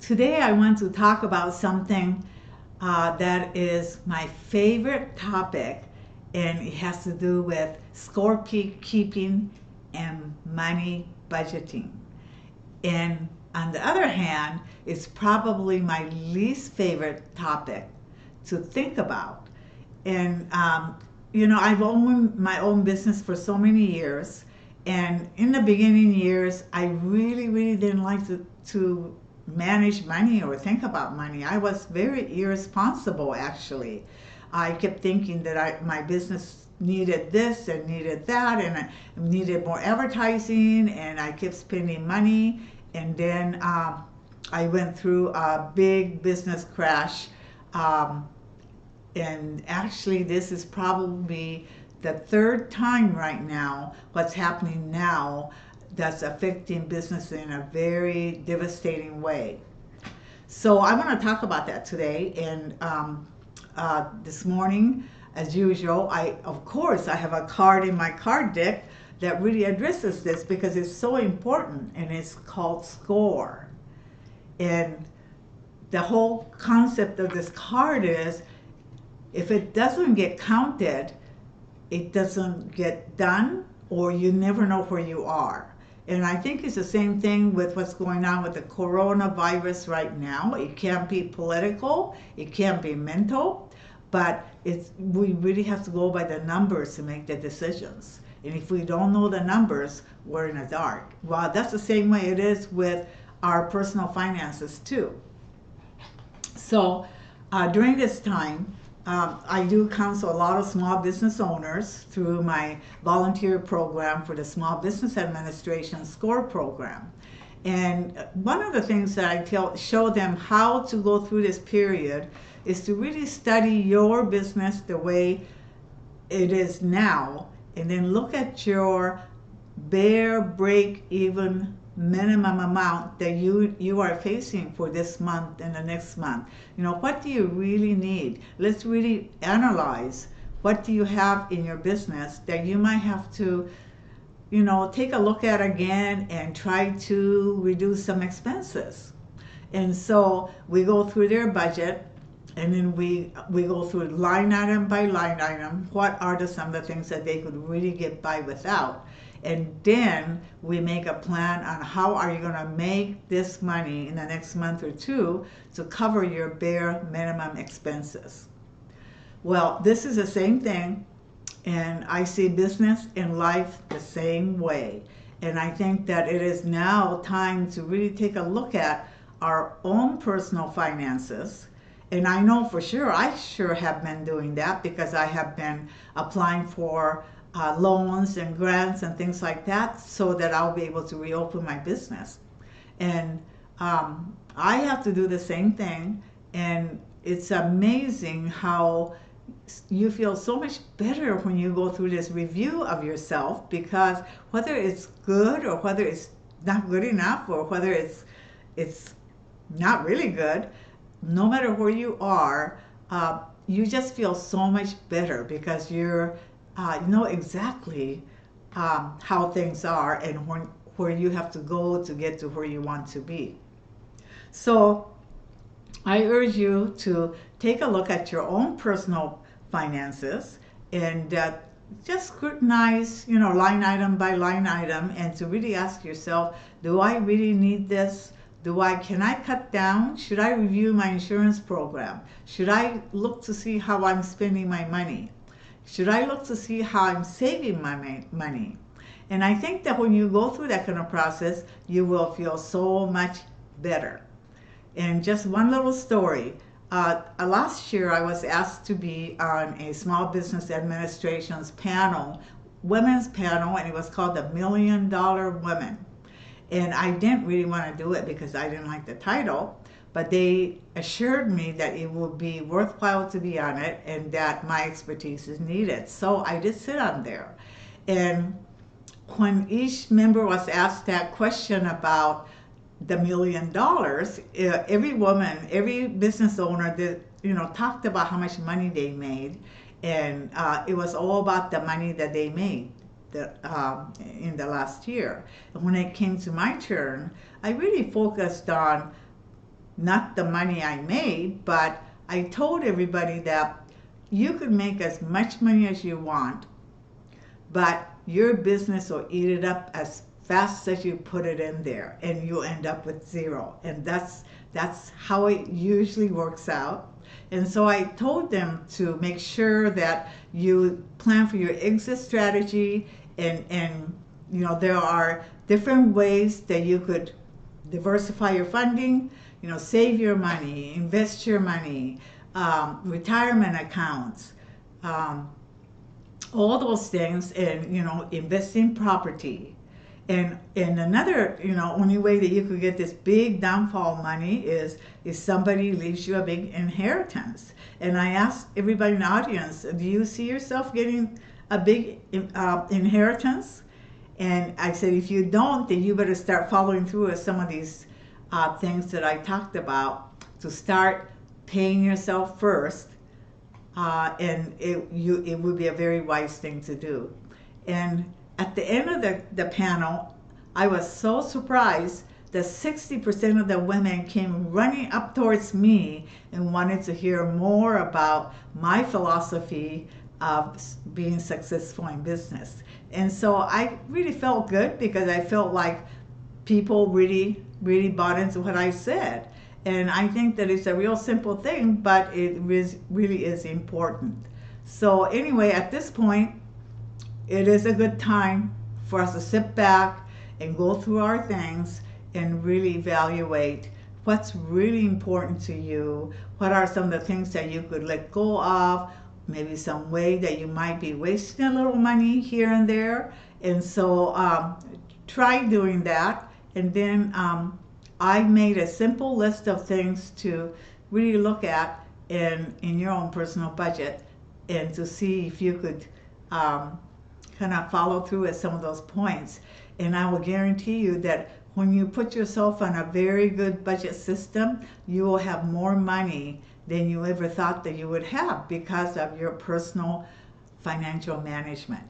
Today I want to talk about something that is my favorite topic, and it has to do with scorekeeping and money budgeting. And on the other hand, it's probably my least favorite topic to think about. And I've owned my own business for so many years, and in the beginning years, I really, really didn't like to manage money or think about money. I was very irresponsible, actually. I kept thinking that my business needed this and needed that, and I needed more advertising, and I kept spending money. And then I went through a big business crash. Um, and actually, this is probably the third time right now, what's happening now that's affecting business in a very devastating way. So I want to talk about that today. And this morning, as usual, of course, I have a card in my card deck that really addresses this because it's so important, and it's called SCORE. And the whole concept of this card is if it doesn't get counted, it doesn't get done, or you never know where you are. And I think it's the same thing with what's going on with the coronavirus right now. It can't be political, it can't be mental, but we really have to go by the numbers to make the decisions. And if we don't know the numbers, we're in the dark. Well, that's the same way it is with our personal finances too. So during this time, I do counsel a lot of small business owners through my volunteer program for the Small Business Administration SCORE program. And one of the things that show them how to go through this period is to really study your business the way it is now, and then look at your bare break even minimum amount that you are facing for this month and the next month. What do you really need? Let's really analyze what do you have in your business that you might have to take a look at again and try to reduce some expenses. And so we go through their budget, and then we go through line item by line item. What are some of the things that they could really get by without? And then we make a plan on how are you going to make this money in the next month or two to cover your bare minimum expenses. Well, this is the same thing, and I see business and life the same way. And I think that it is now time to really take a look at our own personal finances. And I know for sure, I sure have been doing that because I have been applying for loans and grants and things like that so that I'll be able to reopen my business. And I have to do the same thing. And it's amazing how you feel so much better when you go through this review of yourself, because whether it's good or whether it's not good enough or whether it's not really good, no matter where you are, you just feel so much better because you know exactly how things are and where you have to go to get to where you want to be. So I urge you to take a look at your own personal finances and just scrutinize, line item by line item, and to really ask yourself, do I really need this? Can I cut down? Should I review my insurance program? Should I look to see how I'm spending my money? Should I look to see how I'm saving my money? And I think that when you go through that kind of process, you will feel so much better. And just one little story. Last year, I was asked to be on a Small Business Administration's panel, women's panel, and it was called the $1 Million Women. And I didn't really want to do it because I didn't like the title, but they assured me that it would be worthwhile to be on it and that my expertise is needed. So I did sit on there. And when each member was asked that question about the $1 million, every woman, every business owner did, talked about how much money they made. And it was all about the money that they made in the last year. And when it came to my turn, I really focused on not the money I made, but I told everybody that you could make as much money as you want, but your business will eat it up as fast as you put it in there, and you end up with zero. And that's how it usually works out. And so I told them to make sure that you plan for your exit strategy, and there are different ways that you could diversify your funding, save your money, invest your money, retirement accounts, um, all those things, and invest in property. And another, only way that you could get this big downfall money is if somebody leaves you a big inheritance. And I asked everybody in the audience, do you see yourself getting a big inheritance? And I said, if you don't, then you better start following through with some of these things that I talked about, to start paying yourself first, and it would be a very wise thing to do. And at the end of the panel, I was so surprised that 60% of the women came running up towards me and wanted to hear more about my philosophy of being successful in business. And so I really felt good, because I felt like people really, really bought into what I said. And I think that it's a real simple thing, but it really is important. So anyway, at this point, it is a good time for us to sit back and go through our things and really evaluate what's really important to you. What are some of the things that you could let go of? Maybe some way that you might be wasting a little money here and there. And so try doing that. And then I made a simple list of things to really look at in your own personal budget, and to see if you could kind of follow through with some of those points. And I will guarantee you that when you put yourself on a very good budget system, you will have more money than you ever thought that you would have, because of your personal financial management.